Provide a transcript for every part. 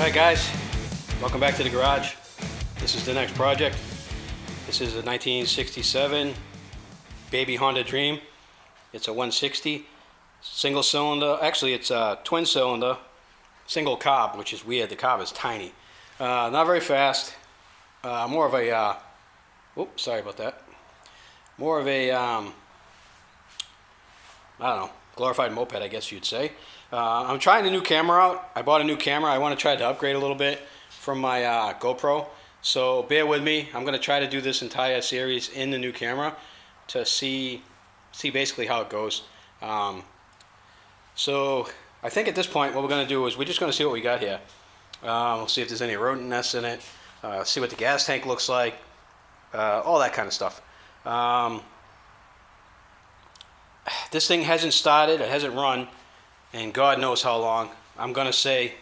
Alright guys, welcome back to the garage. This is the next project. This is a 1967 baby Honda Dream. It's a 160 single cylinder. Actually it's a twin cylinder single carb, which is weird. The carb is tiny. Not very fast. More of a oops, sorry about that. More of a I don't know, glorified moped, I guess you'd say. I'm trying a new camera out. I bought a new camera. I want to try to upgrade a little bit from my GoPro. So bear with me. I'm going to try to do this entire series in the new camera to see basically how it goes. So I think at this point what we're going to do is we're just going to see what we got here. We'll see if there's any rodent nests in it. See what the gas tank looks like. All that kind of stuff. This thing hasn't started. It hasn't run. And God knows how long. I'm going to say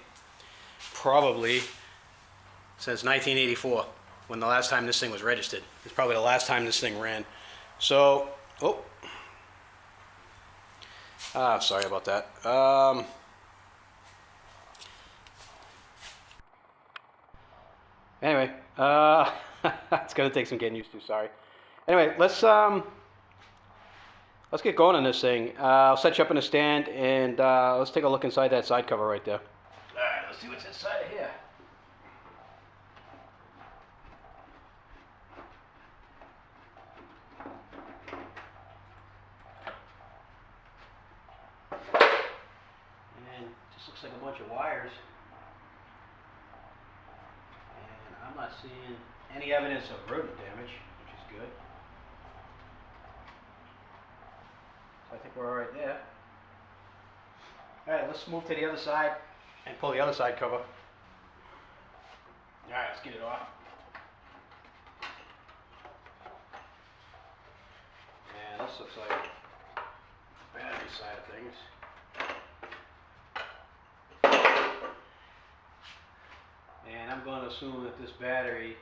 probably since 1984, when the last time this thing was registered. It's probably the last time this thing ran. So, sorry about that. Anyway, it's going to take some getting used to, sorry. Anyway, let's get going on this thing. I'll set you up in a stand and let's take a look inside that side cover right there. Alright, let's see what's inside of here. And it just looks like a bunch of wires. And I'm not seeing any evidence of rodent damage, which is good. I think we're alright there. Alright, let's move to the other side and pull the other side cover. Alright, let's get it off. And this looks like the battery side of things. And I'm going to assume that this battery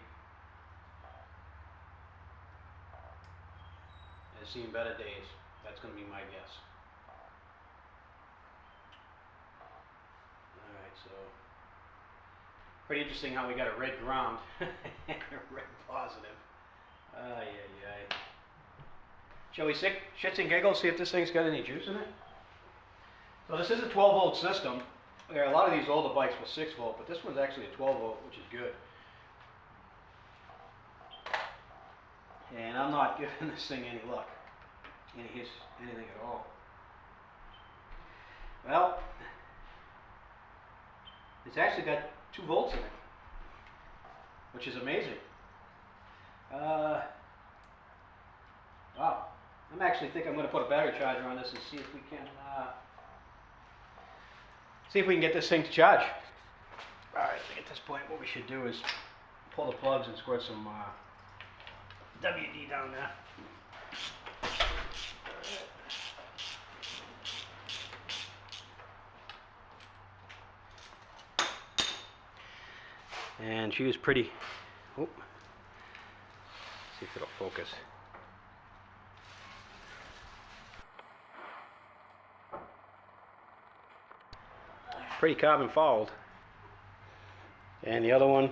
has seen better days. That's going to be my guess. Alright, so pretty interesting how we got a red ground and a red positive. Shall we shits and giggles, see if this thing's got any juice in it? So this is a 12 volt system. There are a lot of these older bikes were 6 volt, but this one's actually a 12 volt, which is good. And I'm not giving this thing any luck. Anything at all. Well, it's actually got 2 volts in it, which is amazing. Wow. I'm actually think I'm going to put a battery charger on this and see if we can get this thing to charge. Alright, I think at this point what we should do is pull the plugs and squirt some WD down there. And she was pretty, see if it'll focus. Pretty carbon fouled. And the other one,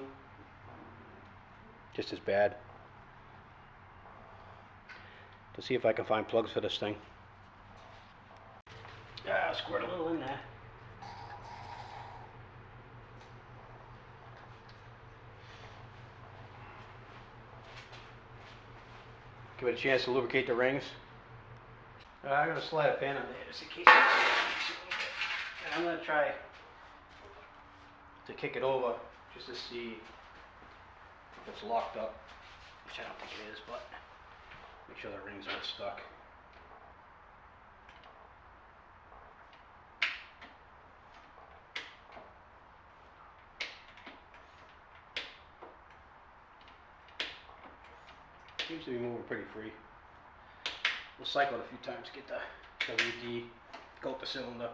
just as bad. To see if I can find plugs for this thing. I'll squirt a little in there. Give it a chance to lubricate the rings. I'm going to slide a pin on there just in case. And I'm going to try to kick it over just to see if it's locked up, which I don't think it is, but make sure the rings aren't stuck. Seems to be moving pretty free. We'll cycle it a few times to get the WD, coat the cylinder.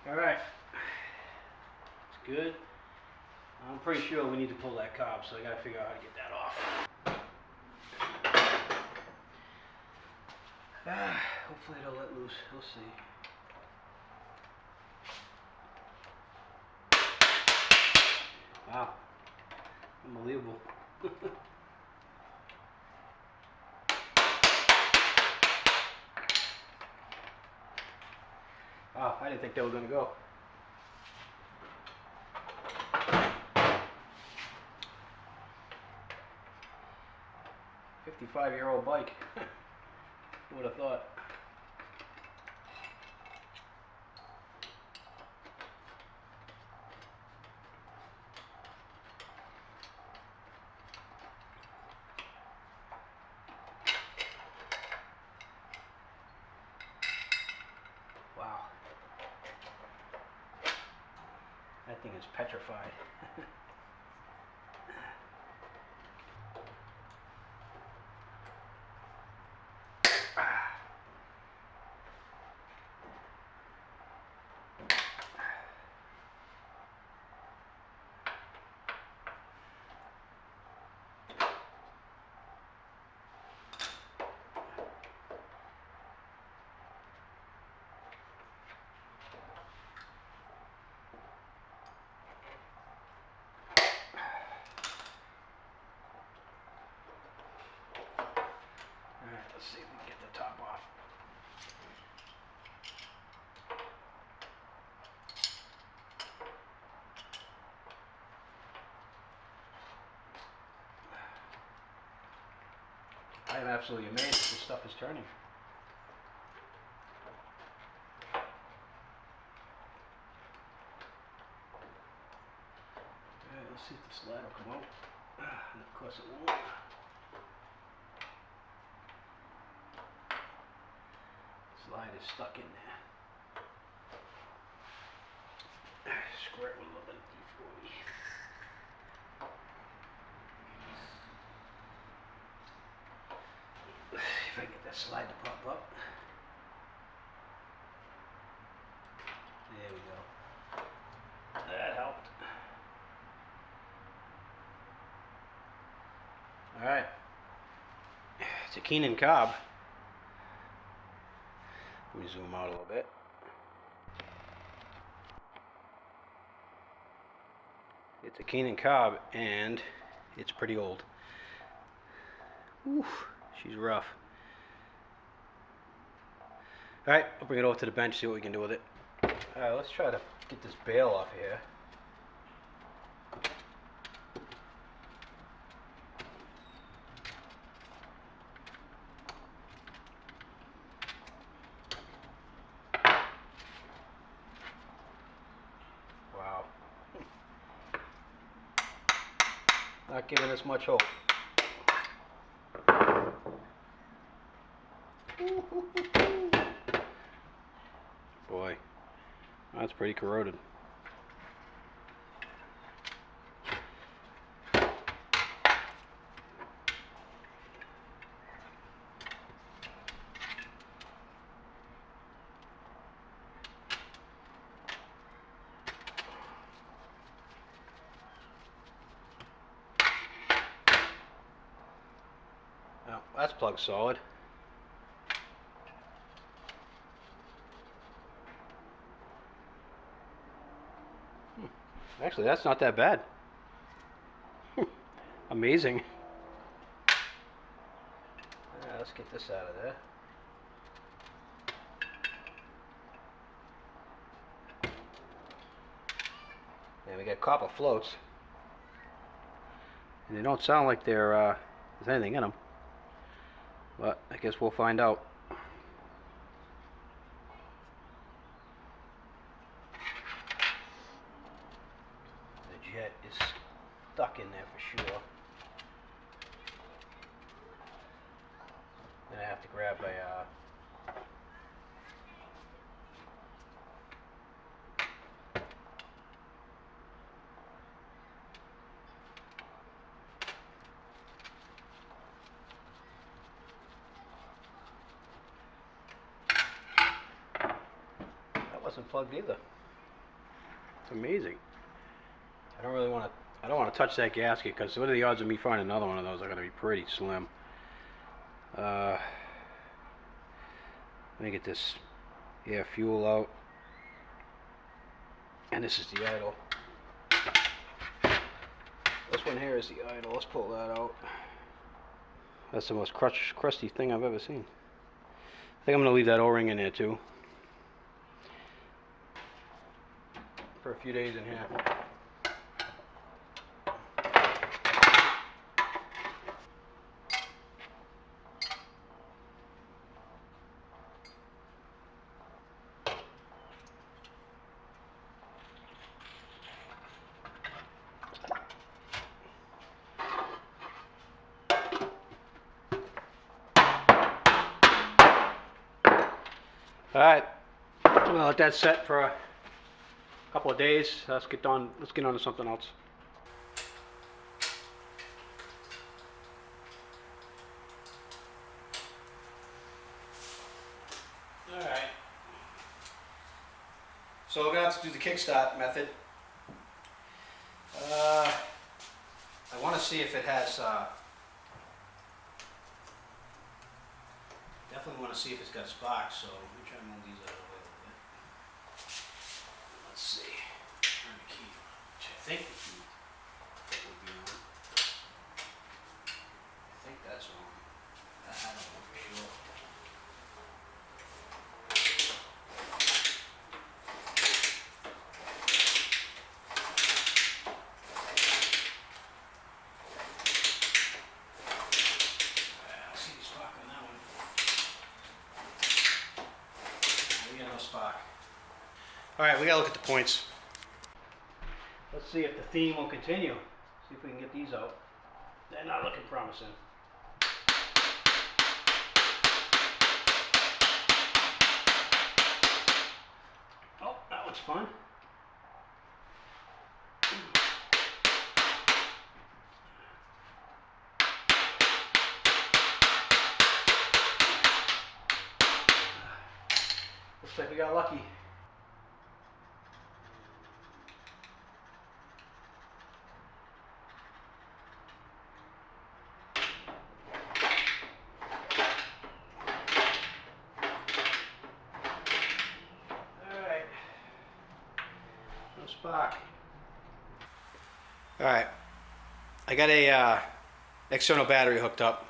Alright, it's good. I'm I'm pretty sure we need to pull that carb, so I gotta figure out how to get that off. Hopefully it'll let loose. We'll see. Wow. Unbelievable. Wow, I didn't think they were going to go. "55-year-old bike." Who would have thought? Wow. That thing is petrified. Alright, let's see if we can get the top off. I am absolutely amazed that this stuff is turning. Alright, let's see if the slide will come out. And of course it won't. Slide is stuck in there. Squirt with a little bit of D40. If I can get that slide to pop up. There we go. That helped. Alright. It's a Keenan Cobb. Let me zoom out a little bit. It's a Keenan Cobb, and it's pretty old. Oof, she's rough. Alright, I'll bring it over to the bench, see what we can do with it. Alright, let's try to get this bail off here. Wow. Not giving us much hope. Boy, that's pretty corroded. Now, that's plugged solid. Actually, that's not that bad. Amazing. Let's get this out of there. And we got copper floats. And they don't sound like there's anything in them. But I guess we'll find out. The jet is stuck in there for sure. Then I have to grab a that wasn't plugged either. It's amazing. I don't really want to I don't want to touch that gasket because what are the odds of me finding another one of those are going to be pretty slim. Let me get this air fuel out. And this is the idle. This one here is the idle. Let's pull that out. That's the most crusty thing I've ever seen. I think I'm going to leave that O-ring in there too. For a few days in here. Alright, I'm gonna let that set for a couple of days. Let's get on to something else. Alright. So we're gonna have to do the kickstart method. I want to see if it has definitely want to see if it's got sparks, so let me try and move these out of the way a little bit. Let's see. Turn the key, which I think the key would be on. I think that's on. I don't know for sure. I see the spark on that one. We got no spark. Alright, we gotta look at the points. Let's see if the theme will continue. See if we can get these out. They're not looking promising. Oh, that one's fun. Looks like we got lucky. Alright. No spark. Alright. I got a external battery hooked up.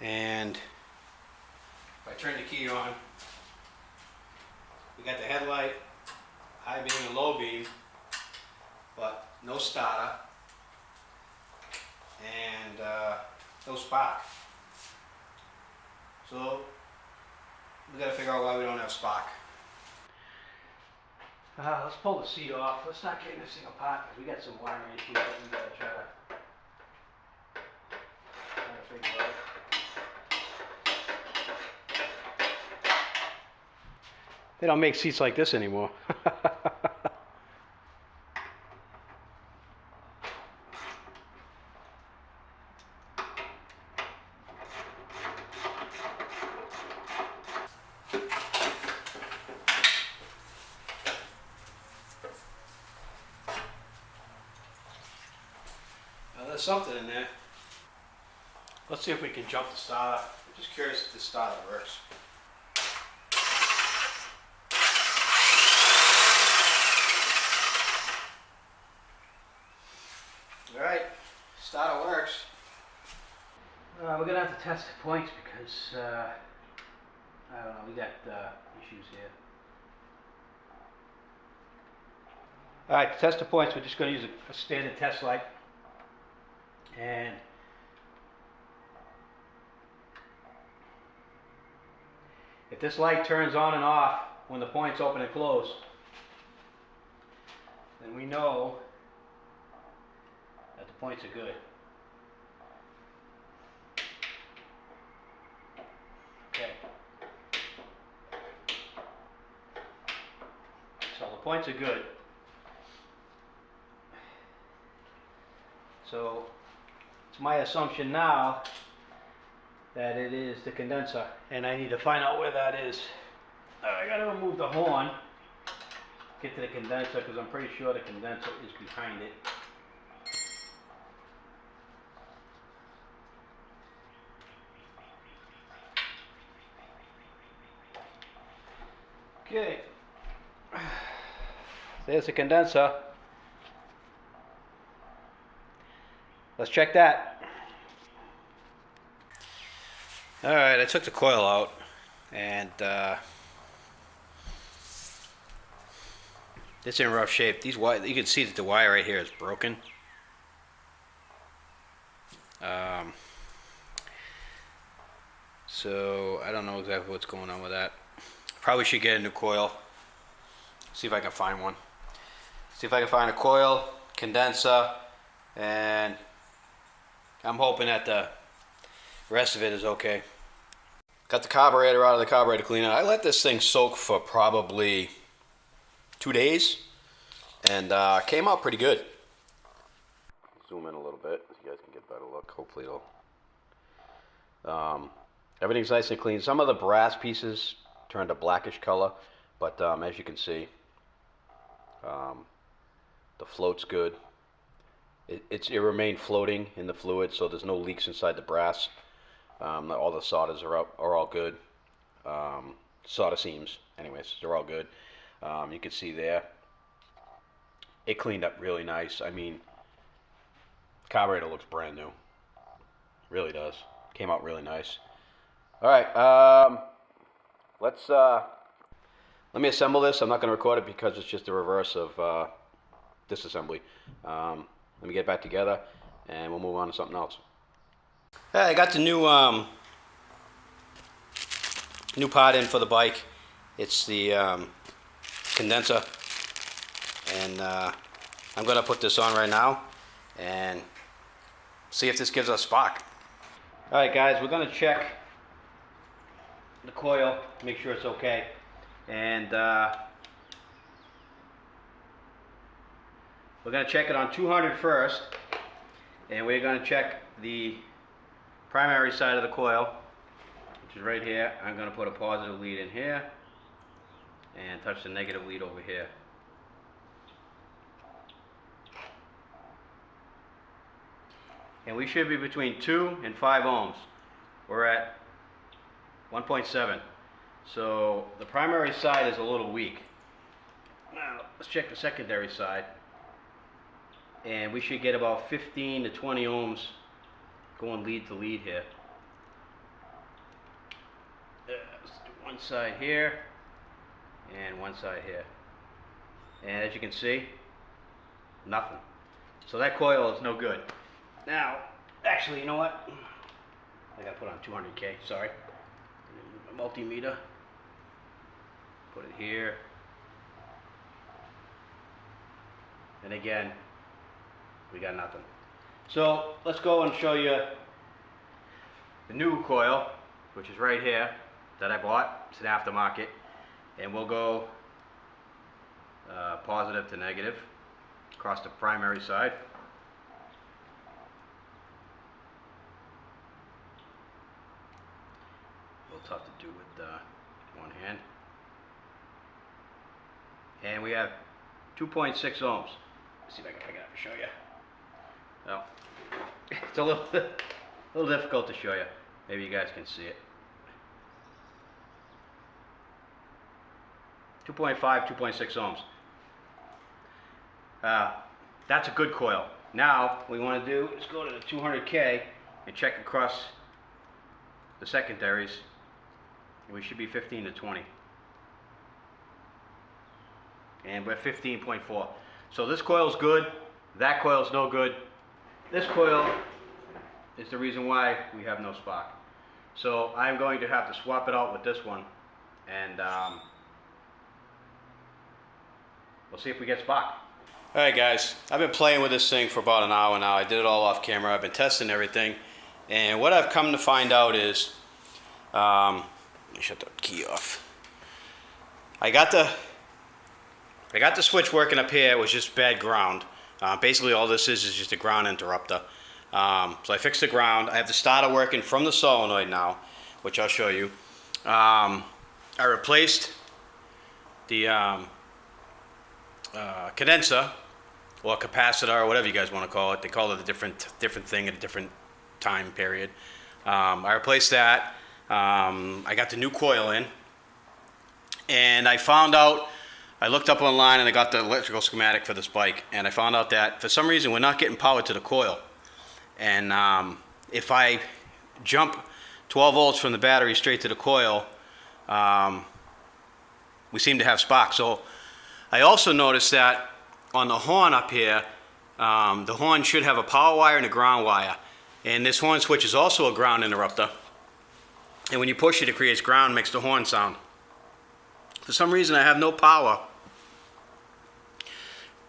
And if I turn the key on, we got the headlight, high beam and low beam, but no starter and no spark. So we got to figure out why we don't have spark. Let's pull the seat off. Let's start getting this thing apart because we got some wiring issues that we got to try to figure out. They don't make seats like this anymore. There's something in there. Let's see if we can jump the starter. I'm just curious if the starter works. Alright, starter works. We're going to have to test the points because, I don't know, we got issues here. Alright, to test the points, we're just going to use a standard test light. And if this light turns on and off when the points open and close, then we know that the points are good. Okay. So the points are good. So it's my assumption now that it is the condenser, and I need to find out where that is. I gotta remove the horn, get to the condenser, because I'm pretty sure the condenser is behind it. Okay, there's the condenser. Let's check that. All right, I took the coil out, and it's in rough shape. These wire, you can see that the wire right here is broken. So I don't know exactly what's going on with that. Probably should get a new coil. See if I can find one. See if I can find a coil, condenser, and I'm hoping that the rest of it is okay. Got the carburetor out of the carburetor cleaner. I let this thing soak for probably 2 days, and came out pretty good. Zoom in a little bit so you guys can get a better look. Hopefully it'll. Everything's nice and clean. Some of the brass pieces turned a blackish color, but as you can see, the float's good. It remained floating in the fluid, so there's no leaks inside the brass. All the solders are all good. Solder seams, anyways, they're all good. You can see there, it cleaned up really nice. I mean, carburetor looks brand new. Really does. Came out really nice. All right, let me assemble this. I'm not going to record it because it's just the reverse of this assembly. Let me get back together, and we'll move on to something else. Hey, I got the new part in for the bike. It's the condenser, and I'm going to put this on right now and see if this gives us spark. All right, guys, we're going to check the coil, make sure it's okay, and we're going to check it on 200 first, and we're going to check the primary side of the coil, which is right here. I'm going to put a positive lead in here and touch the negative lead over here. And we should be between 2 and 5 ohms. We're at 1.7. So the primary side is a little weak. Now let's check the secondary side. And we should get about 15 to 20 ohms going lead to lead here. Let's do one side here and one side here. And as you can see, nothing. So that coil is no good. Now, actually, you know what? I gotta put on 200K, sorry. A multimeter. Put it here. And again, we got nothing. So let's go and show you the new coil, which is right here, that I bought. It's an aftermarket. And we'll go positive to negative across the primary side. A little tough to do with one hand. And we have 2.6 ohms. Let's see if I can pick it up and show you. Well, it's a little difficult to show you. Maybe you guys can see it. 2.5, 2.6 ohms. That's a good coil. Now, what we want to do is go to the 200K and check across the secondaries. And we should be 15 to 20. And we're 15.4. So this coil's good. That coil's no good. This coil is the reason why we have no spark. So I'm going to have to swap it out with this one, and we'll see if we get spark. Alright guys, I've been playing with this thing for about an hour now. I did it all off camera. I've been testing everything, and what I've come to find out is, let me shut the key off. I got the switch working up here. It was just bad ground. Basically all this is just a ground interrupter. So I fixed the ground. I have the starter working from the solenoid now, which I'll show you. I replaced the condenser or capacitor or whatever you guys want to call it. They call it a different thing at a different time period. I replaced that. I got the new coil in, And I found out, I looked up online and I got the electrical schematic for this bike, and I found out that for some reason we're not getting power to the coil. And if I jump 12 volts from the battery straight to the coil, we seem to have spark. So I also noticed that on the horn up here, the horn should have a power wire and a ground wire. And this horn switch is also a ground interrupter. And when you push it, it creates ground, makes the horn sound. For some reason, I have no power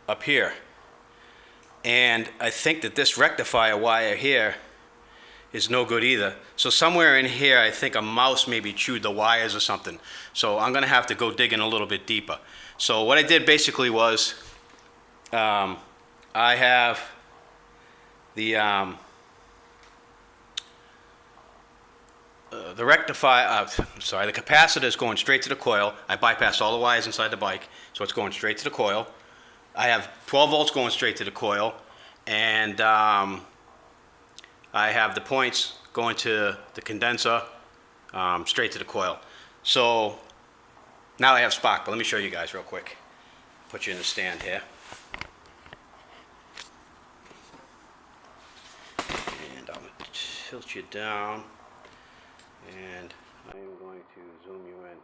up here. And I think that this rectifier wire here is no good either. So somewhere in here, I think a mouse maybe chewed the wires or something. So I'm gonna have to go digging a little bit deeper. So what I did basically was, I have the rectifier, the capacitor is going straight to the coil. I bypassed all the wires inside the bike, so it's going straight to the coil. I have 12 volts going straight to the coil, and I have the points going to the condenser straight to the coil. So now I have spark, but let me show you guys real quick. Put you in the stand here. And I'm going to tilt you down, and I am going to zoom you in.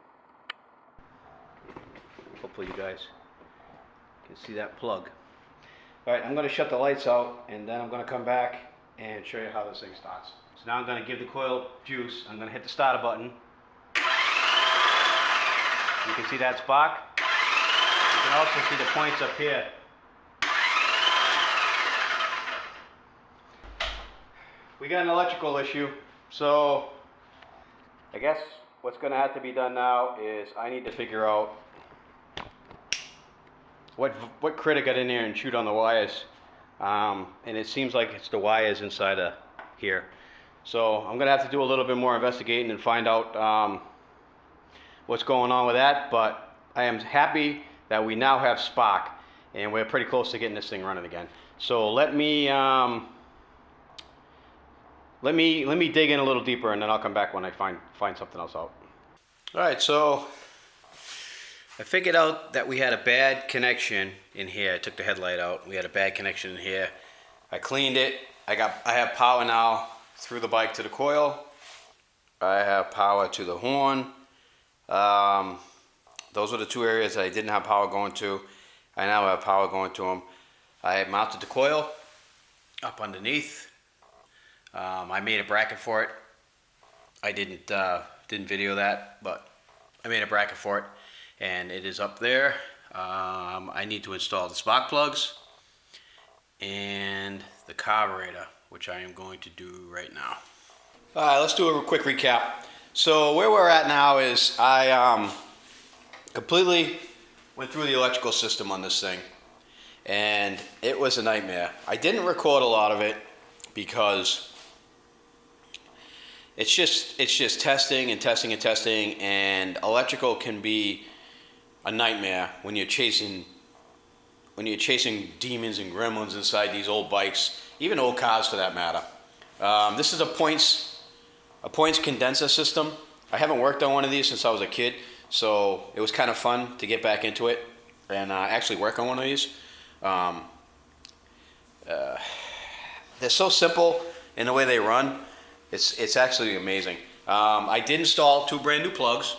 Hopefully you guys can see that plug. Alright, I'm going to shut the lights out, and then I'm going to come back and show you how this thing starts. So now I'm going to give the coil juice. I'm going to hit the starter button. You can see that spark. You can also see the points up here. We got an electrical issue, so I guess what's going to have to be done now is I need to figure out what critter got in there and chewed on the wires. And it seems like it's the wires inside of here. So I'm going to have to do a little bit more investigating and find out what's going on with that. But I am happy that we now have spark, and we're pretty close to getting this thing running again. So let me dig in a little deeper, and then I'll come back when I find something else out. All right, so I figured out that we had a bad connection in here. I took the headlight out. We had a bad connection in here. I cleaned it. I have power now through the bike to the coil. I have power to the horn. Those are the two areas that I didn't have power going to. I now have power going to them. I mounted the coil up underneath. I made a bracket for it. I didn't video that, but I made a bracket for it, and it is up there. I need to install the spark plugs and the carburetor, which I am going to do right now. All right, let's do a quick recap. So where we're at now is I completely went through the electrical system on this thing, and it was a nightmare. I didn't record a lot of it because it's just testing and testing and testing, and electrical can be a nightmare when you're chasing demons and gremlins inside these old bikes, even old cars for that matter. This is a points condenser system. I haven't worked on one of these since I was a kid, so it was kind of fun to get back into it and actually work on one of these. They're so simple in the way they run. It's actually amazing. I did install 2 brand new plugs,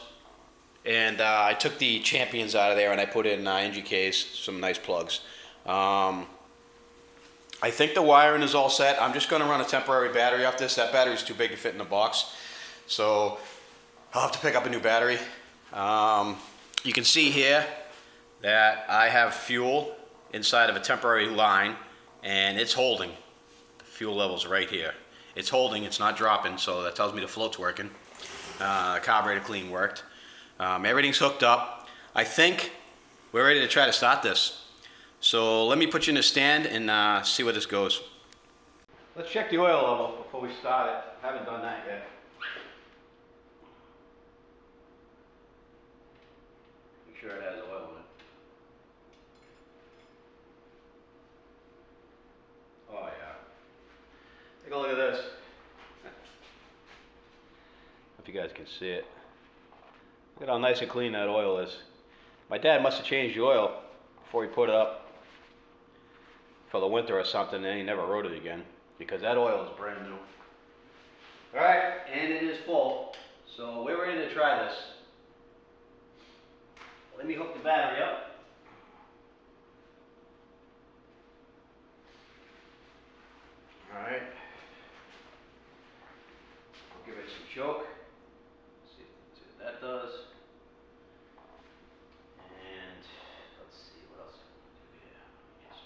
and I took the Champions out of there and I put in NGKs, some nice plugs. I think the wiring is all set. I'm just going to run a temporary battery off this. That battery is too big to fit in the box, so I'll have to pick up a new battery. You can see here that I have fuel inside of a temporary line, and it's holding. The fuel level's right here. It's holding, it's not dropping, so that tells me the float's working. Carburetor Clean worked. Everything's hooked up. I think we're ready to try to start this. So let me put you in a stand and see where this goes. Let's check the oil level before we start it. I haven't done that yet. Make sure it has oil in it. Oh yeah. Take a look at this. If you guys can see it. Look at how nice and clean that oil is. My dad must have changed the oil before he put it up for the winter or something, and he never wrote it again, because that oil is brand new. Alright, and it is full, so we're ready to try this. Let me hook the battery up. Alright. I'll give it some choke. See what that does. And let's see what else I can do here. Just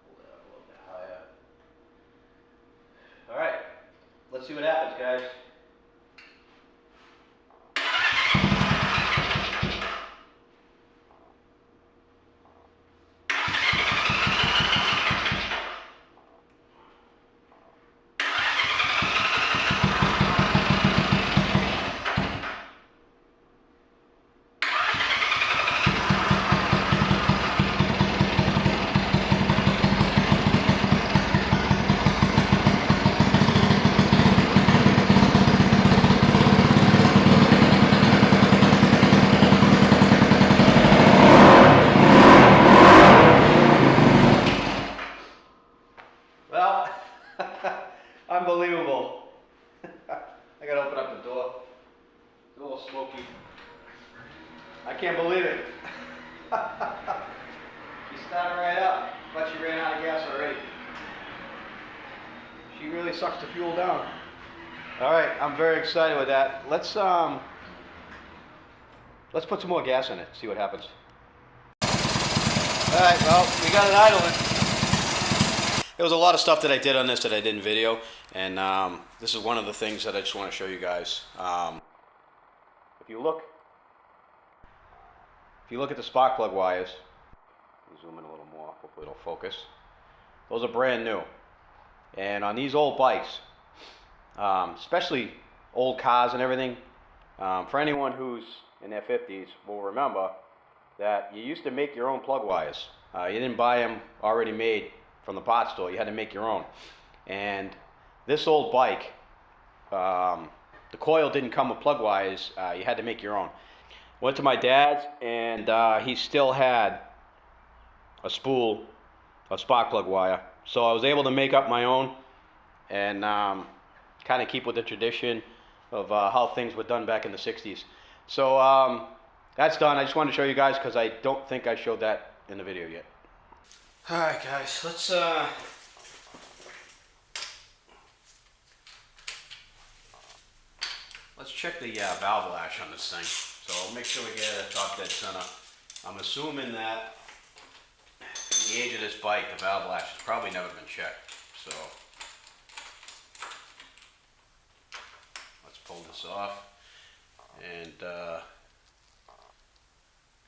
pull that up a little bit higher. Alright, let's see what happens, guys. Well, unbelievable. I gotta open up the door. It's a little smoky. I can't believe it. She started right up, but she ran out of gas already. She really sucks the fuel down. Alright, I'm very excited with that. Let's put some more gas in it, see what happens. Alright, well, we got it idling. There was a lot of stuff that I did on this that I didn't video, and this is one of the things that I just want to show you guys. If you look at the spark plug wires, let me zoom in a little more, hopefully it'll focus. Those are brand new. And on these old bikes, especially old cars and everything, for anyone who's in their 50s will remember that you used to make your own plug wires. You didn't buy them already made from the parts store. You had to make your own. And this old bike, the coil didn't come with plug wires. You had to make your own. Went to my dad's, and he still had a spool of spark plug wire. So I was able to make up my own and kind of keep with the tradition of how things were done back in the 60s. So that's done. I just wanted to show you guys because I don't think I showed that in the video yet. Alright guys, let's check the valve lash on this thing. So I'll make sure we get it top dead center. I'm assuming that in the age of this bike, the valve lash has probably never been checked. So let's pull this off. And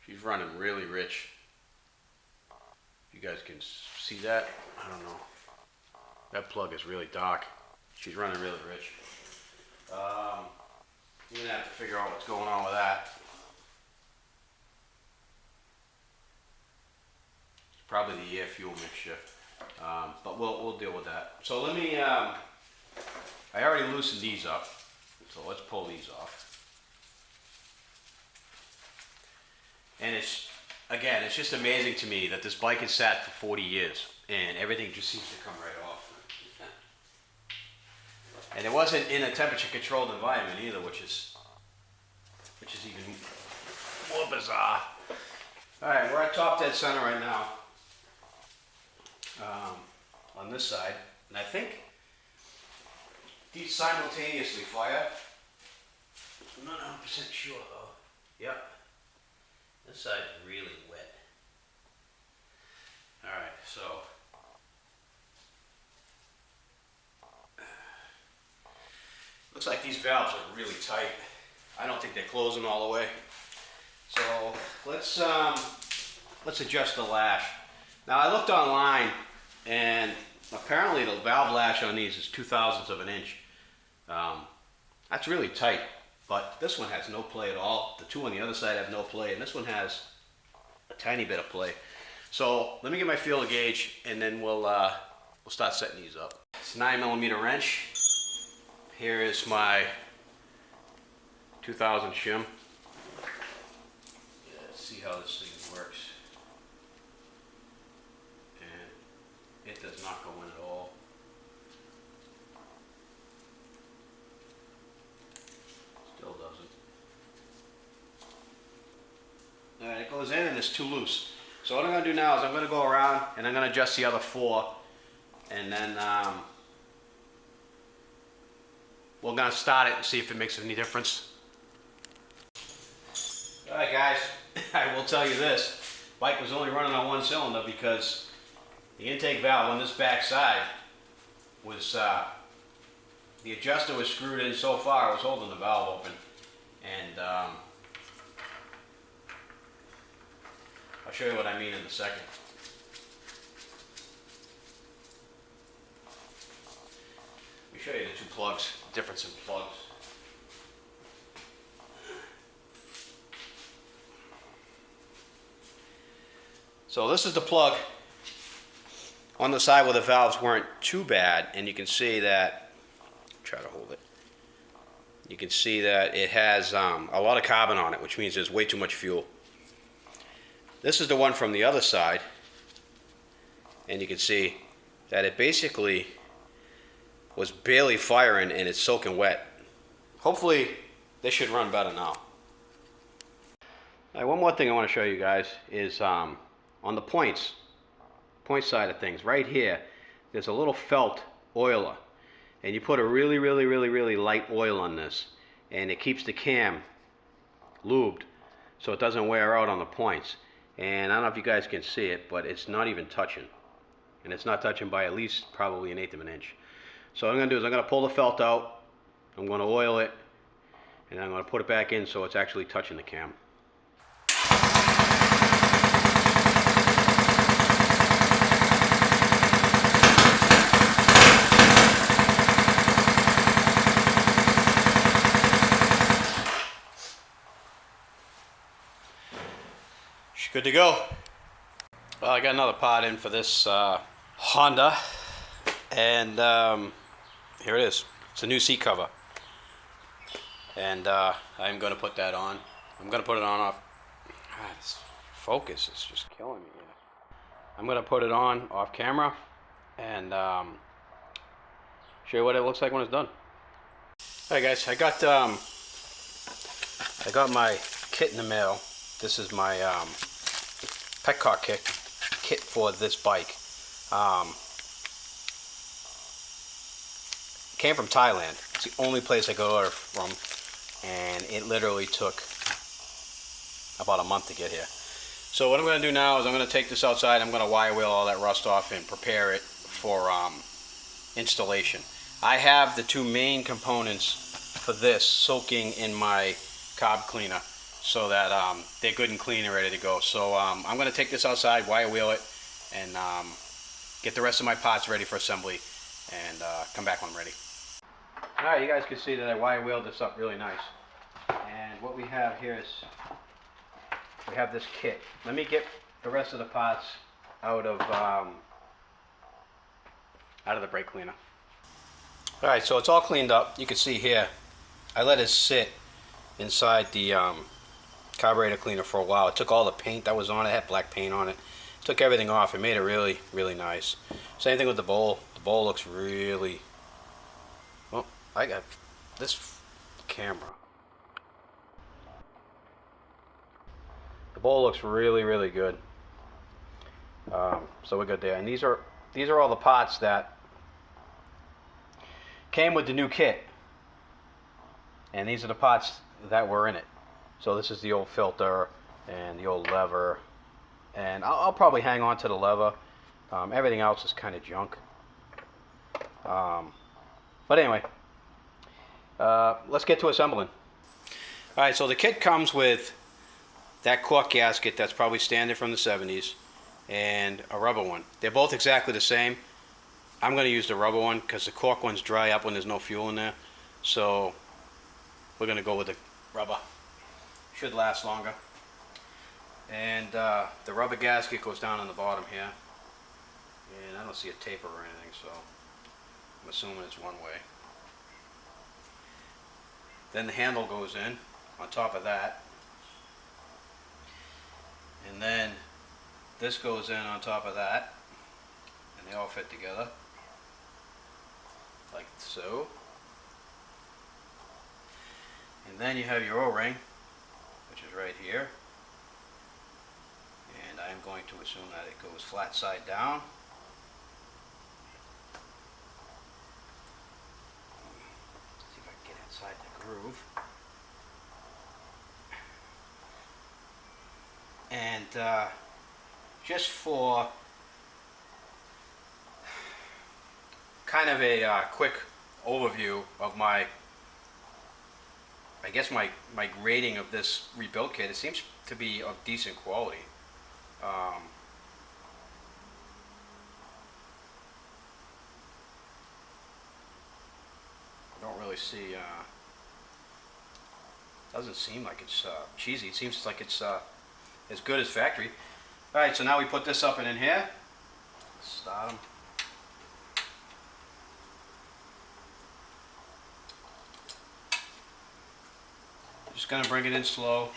she's running really rich. You guys can see that. I don't know. That plug is really dark. She's running really rich. You're gonna have to figure out what's going on with that. It's probably the air fuel mixture, but we'll deal with that. So let me. I already loosened these up, so let's pull these off. And again, it's just amazing to me that this bike has sat for 40 years and everything just seems to come right off. And it wasn't in a temperature controlled environment either, which is even more bizarre. Alright, we're at top dead center right now. On this side. And I think these simultaneously fire. I'm not 100% sure though. Yep. This side is really wet. Alright, so looks like these valves are really tight. I don't think they're closing all the way. So let's adjust the lash. Now I looked online and apparently the valve lash on these is 2/1000 of an inch. That's really tight. But this one has no play at all. The two on the other side have no play, and this one has a tiny bit of play. So let me get my feeler gauge, and then we'll start setting these up. It's a 9mm wrench. Here is my 2000 shim. see how this thing works. And it does not go in at all. Still doesn't. Alright, it goes in and it's too loose. So what I'm going to do now is I'm going to go around and I'm going to adjust the other four, and then we're going to start it and see if it makes any difference. Alright guys, I will tell you this, bike was only running on one cylinder because the intake valve on this back side was, the adjuster was screwed in so far it was holding the valve open, and I'll show you what I mean in a second. Let me show you the two plugs, difference in plugs. So this is the plug on the side where the valves weren't too bad, and you can see that, try to hold it, you can see that it has a lot of carbon on it, which means there's way too much fuel. This is the one from the other side, and you can see that it basically was barely firing and it's soaking wet. Hopefully this should run better now. All right, one more thing I want to show you guys is on the point side of things, right here, there's a little felt oiler, and you put a really light oil on this, and it keeps the cam lubed so it doesn't wear out on the points. And I don't know if you guys can see it, but it's not even touching, and it's not touching by at least probably 1/8 of an inch. So what I'm going to do is I'm going to pull the felt out, I'm going to oil it, and I'm going to put it back in so it's actually touching the cam. Good to go. Well, I got another part in for this Honda, and here it is. It's a new seat cover, and I'm going to put that on. I'm going to put it on off. God, this focus is just killing me here. I'm going to put it on off camera and show you what it looks like when it's done. Alright guys, I got my kit in the mail. This is my Petcock kit for this bike. Came from Thailand. It's the only place I got order from, and it literally took about a month to get here. So what I'm going to do now is I'm going to take this outside. I'm going to wire wheel all that rust off and prepare it for installation. I have the two main components for this soaking in my carb cleaner, so that they're good and clean and ready to go. So I'm going to take this outside, wire wheel it, and get the rest of my parts ready for assembly, and come back when I'm ready. Alright, you guys can see that I wire wheeled this up really nice. And what we have here is, we have this kit. Let me get the rest of the parts out of the brake cleaner. Alright, so it's all cleaned up. You can see here, I let it sit inside the carburetor cleaner for a while. It took all the paint that was on it. It had black paint on it. Took everything off and made it really nice. Same thing with the bowl. The bowl looks really... Well, I got this camera. The bowl looks really good. So we're good there. And these are all the parts that came with the new kit. And these are the parts that were in it. So this is the old filter and the old lever, and I'll probably hang on to the lever. Everything else is kind of junk. But anyway, let's get to assembling. Alright, so the kit comes with that cork gasket that's probably standard from the 70s and a rubber one. They're both exactly the same. I'm going to use the rubber one because the cork ones dry up when there's no fuel in there. So we're going to go with the rubber. Should last longer. And the rubber gasket goes down on the bottom here. And I don't see a taper or anything, so I'm assuming it's one way. Then the handle goes in on top of that. And then this goes in on top of that, and they all fit together like so. And then you have your O-ring, which is right here, and I'm going to assume that it goes flat side down. Let's see if I can get inside the groove. And just for kind of a quick overview of my grading of this rebuild kit, it seems to be of decent quality. I don't really see, doesn't seem like it's cheesy. It seems like it's as good as factory. Alright, so now we put this up and in here. Start them. Just going to bring it in slow.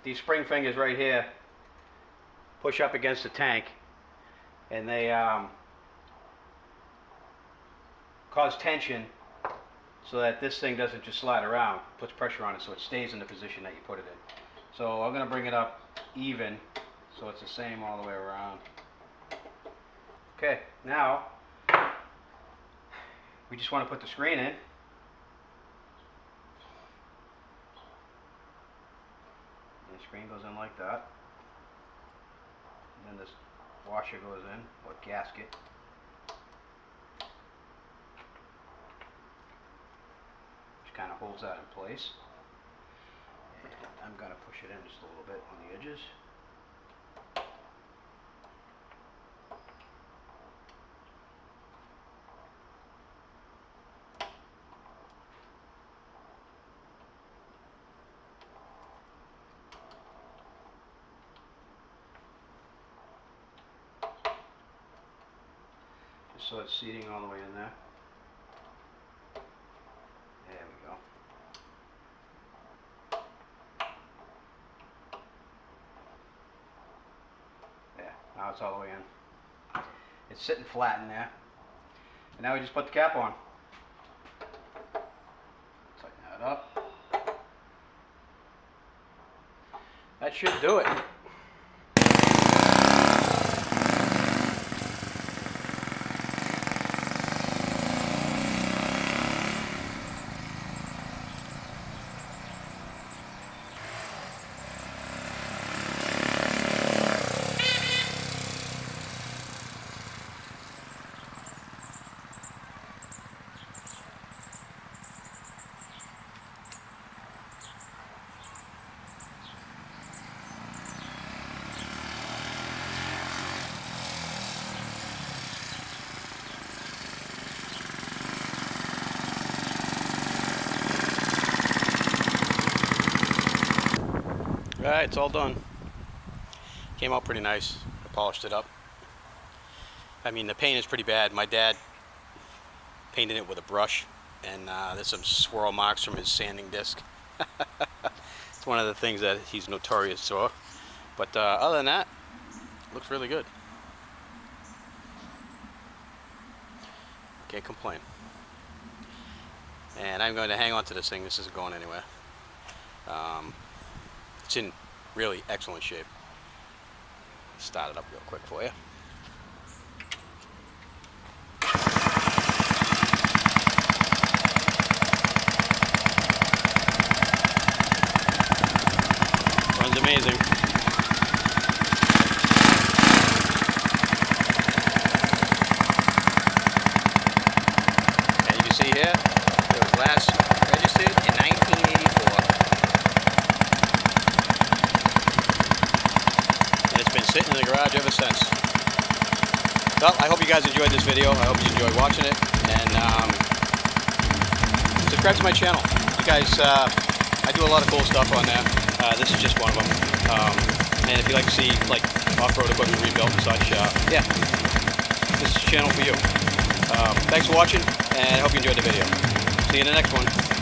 These spring fingers right here push up against the tank, and they cause tension so that this thing doesn't just slide around. Puts pressure on it so it stays in the position that you put it in. So I'm going to bring it up even so it's the same all the way around. Okay, now we just want to put the screen in. And the screen goes in like that. And then this washer goes in, or gasket. Which kind of holds that in place. And I'm going to push it in just a little bit on the edges. So it's seating all the way in there. There we go. There, now it's all the way in. It's sitting flat in there. And now we just put the cap on. Tighten that up. That should do it. Alright, it's all done. Came out pretty nice. I polished it up. I mean, the paint is pretty bad. My dad painted it with a brush, and there's some swirl marks from his sanding disc. It's one of the things that he's notorious for. But other than that, it looks really good. Can't complain. And I'm going to hang on to this thing. This isn't going anywhere. It's in really excellent shape. Start it up real quick for you. Runs amazing. And you can see here, it was last registered in 1984. And it's been sitting in the garage ever since. Well, I hope you guys enjoyed this video. I hope you enjoyed watching it. And subscribe to my channel. You guys, I do a lot of cool stuff on there. This is just one of them. And if you like to see like off-road equipment rebuilt and such, yeah, this is the channel for you. Thanks for watching, and I hope you enjoyed the video. See you in the next one.